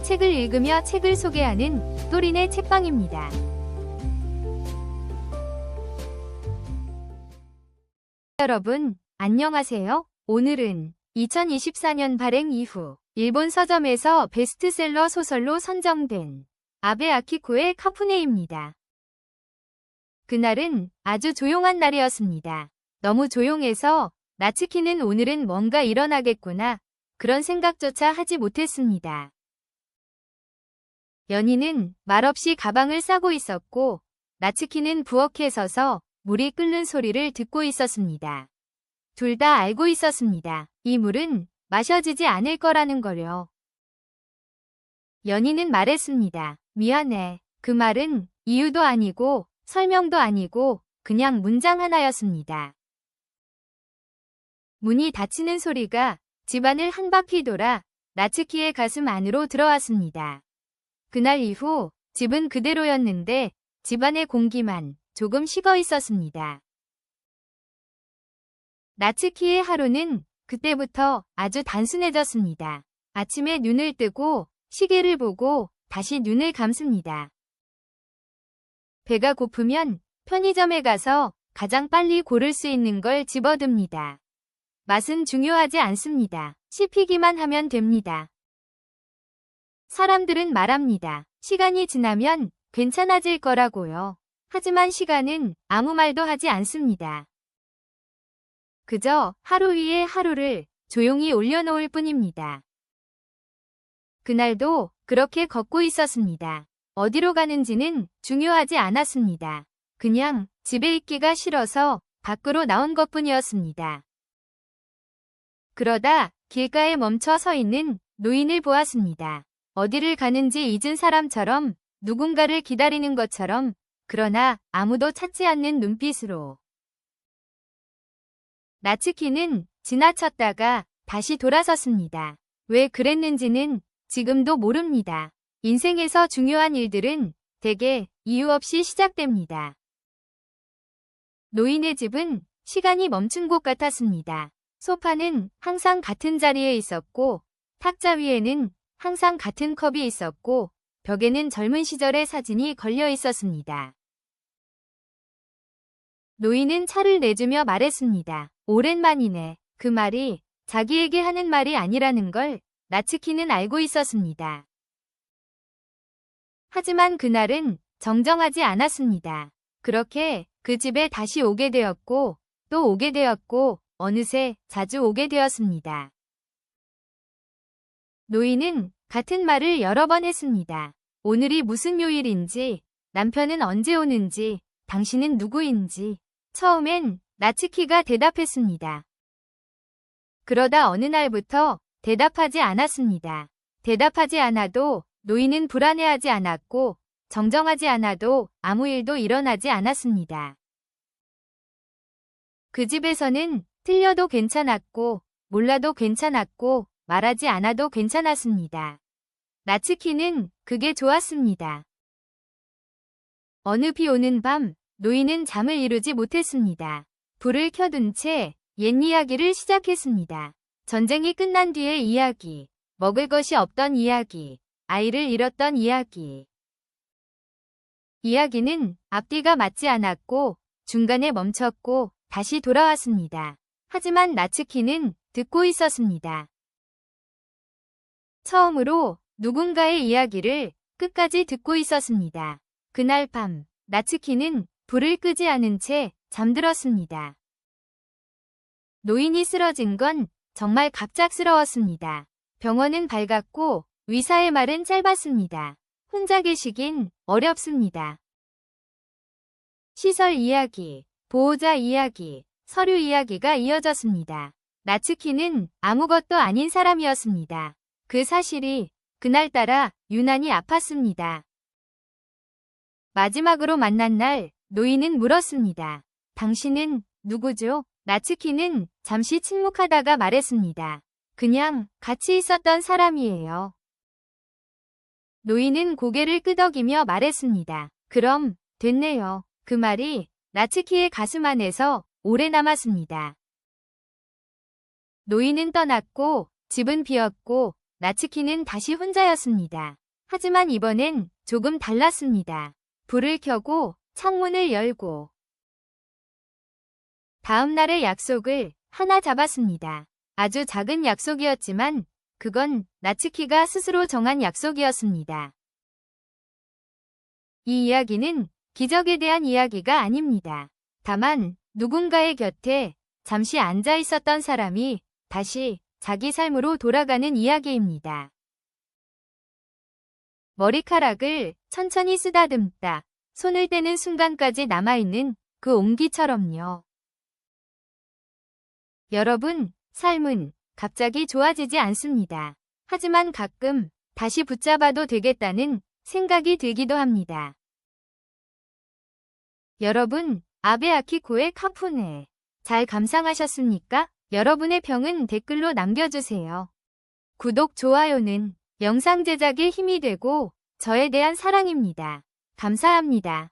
책을 읽으며 책을 소개하는 또린의 책방입니다. 여러분, 안녕하세요. 오늘은 2024년 발행 이후 일본 서점에서 베스트셀러 소설로 선정된 아베 아키코의 카푸네입니다. 그날은 아주 조용한 날이었습니다. 너무 조용해서 나츠키는 오늘은 뭔가 일어나겠구나 그런 생각조차 하지 못했습니다. 연희는 말없이 가방을 싸고 있었고 나츠키는 부엌에 서서 물이 끓는 소리를 듣고 있었습니다. 둘 다 알고 있었습니다. 이 물은 마셔지지 않을 거라는 걸요. 연희는 말했습니다. 미안해. 그 말은 이유도 아니고 설명도 아니고 그냥 문장 하나였습니다. 문이 닫히는 소리가 집안을 한 바퀴 돌아 나츠키의 가슴 안으로 들어왔습니다. 그날 이후 집은 그대로였는데 집안의 공기만 조금 식어 있었습니다. 나츠키의 하루는 그때부터 아주 단순해졌습니다. 아침에 눈을 뜨고 시계를 보고 다시 눈을 감습니다. 배가 고프면 편의점에 가서 가장 빨리 고를 수 있는 걸 집어듭니다. 맛은 중요하지 않습니다. 씹히기만 하면 됩니다. 사람들은 말합니다. 시간이 지나면 괜찮아질 거라고요. 하지만 시간은 아무 말도 하지 않습니다. 그저 하루 위에 하루를 조용히 올려놓을 뿐입니다. 그날도 그렇게 걷고 있었습니다. 어디로 가는지는 중요하지 않았습니다. 그냥 집에 있기가 싫어서 밖으로 나온 것뿐이었습니다. 그러다 길가에 멈춰 서 있는 노인을 보았습니다. 어디를 가는지 잊은 사람처럼 누군가를 기다리는 것처럼 그러나 아무도 찾지 않는 눈빛으로. 나츠키는 지나쳤다가 다시 돌아섰습니다. 왜 그랬는지는 지금도 모릅니다. 인생에서 중요한 일들은 대개 이유 없이 시작됩니다. 노인의 집은 시간이 멈춘 곳 같았습니다. 소파는 항상 같은 자리에 있었고 탁자 위에는 항상 같은 컵이 있었고 벽에는 젊은 시절의 사진이 걸려 있었습니다. 노인은 차를 내주며 말했습니다. 오랜만이네. 그 말이 자기에게 하는 말이 아니라는 걸 나츠키는 알고 있었습니다. 하지만 그날은 정정하지 않았습니다. 그렇게 그 집에 다시 오게 되었고 또 오게 되었고 어느새 자주 오게 되었습니다. 노인은 같은 말을 여러 번 했습니다. 오늘이 무슨 요일인지, 남편은 언제 오는지, 당신은 누구인지. 처음엔 나츠키가 대답했습니다. 그러다 어느 날부터 대답하지 않았습니다. 대답하지 않아도 노인은 불안해하지 않았고 정정하지 않아도 아무 일도 일어나지 않았습니다. 그 집에서는 틀려도 괜찮았고 몰라도 괜찮았고 말하지 않아도 괜찮았습니다. 나츠키는 그게 좋았습니다. 어느 비 오는 밤 노인은 잠을 이루지 못했습니다. 불을 켜둔 채 옛 이야기를 시작했습니다. 전쟁이 끝난 뒤의 이야기, 먹을 것이 없던 이야기, 아이를 잃었던 이야기. 이야기는 앞뒤가 맞지 않았고 중간에 멈췄고 다시 돌아왔습니다. 하지만 나츠키는 듣고 있었습니다. 처음으로 누군가의 이야기를 끝까지 듣고 있었습니다. 그날 밤 나츠키는 불을 끄지 않은 채 잠들었습니다. 노인이 쓰러진 건 정말 갑작스러웠습니다. 병원은 밝았고 의사의 말은 짧았습니다. 혼자 계시긴 어렵습니다. 시설 이야기, 보호자 이야기, 서류 이야기가 이어졌습니다. 나츠키는 아무것도 아닌 사람이었습니다. 그 사실이 그날따라 유난히 아팠습니다. 마지막으로 만난 날 노인은 물었습니다. 당신은 누구죠? 나츠키는 잠시 침묵하다가 말했습니다. 그냥 같이 있었던 사람이에요. 노인은 고개를 끄덕이며 말했습니다. 그럼 됐네요. 그 말이 나츠키의 가슴 안에서 오래 남았습니다. 노인은 떠났고 집은 비었고 나츠키는 다시 혼자였습니다. 하지만 이번엔 조금 달랐습니다. 불을 켜고 창문을 열고 다음 날의 약속을 하나 잡았습니다. 아주 작은 약속이었지만 그건 나츠키가 스스로 정한 약속이었습니다. 이 이야기는 기적에 대한 이야기가 아닙니다. 다만 누군가의 곁에 잠시 앉아 있었던 사람이 다시 자기 삶으로 돌아가는 이야기입니다. 머리카락을 천천히 쓰다듬다. 손을 떼는 순간까지 남아있는 그 온기처럼요. 여러분, 삶은 갑자기 좋아지지 않습니다. 하지만 가끔 다시 붙잡아도 되겠다는 생각이 들기도 합니다. 여러분, 아베 아키코의 카푸네. 잘 감상하셨습니까? 여러분의 평은 댓글로 남겨주세요. 구독, 좋아요는 영상 제작에 힘이 되고 저에 대한 사랑입니다. 감사합니다.